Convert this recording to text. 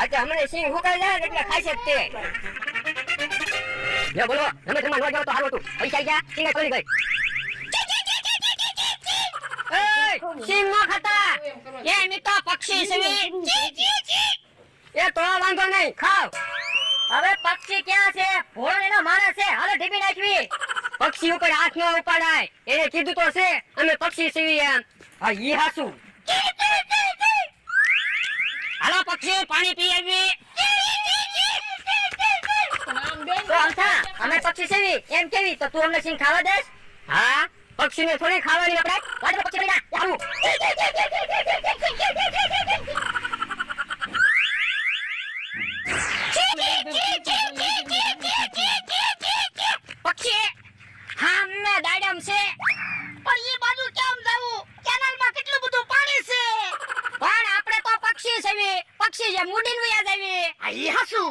આજે હમણે સિંહ હુકાઈ જાય એટલે ખાશે જ તે લે બોલો તમે તમાર નો જાવ તો હારું હતું પૈસા ગયા સિંહ ચોરી ગઈ એ સિંહ નો ખાતા એ મિતો પક્ષી સવી એ તો વાંધો નહીં ખાવ હવે પક્ષી ક્યાં છે ભોળ એનો માણસ છે હાલે ઢીબી નાખવી પક્ષી ઉપર હાથ ન ઉપાડાય એને કીધું તો છે અમે પક્ષી સીવી એમ હા ઈ હાસુ હાલો પક્ષી પાણી પી આવી તો અમથા અમે પક્ષી સીવી એમ કેવી તો તું અમને સિંહ ખાવા દેસ હા પક્ષીને થોડી ખાવાની આપણે વાજો પક્ષી બેટા આવું પક્ષી હામે દાડમ છે પણ ઈ બાજુ કેમ જાવું કેનાલમાં કેટલું બધું પાણી છે પણ આપણે તો પક્ષી છે પક્ષી જે મુડીન વયા જાવી આ ઈ હસુ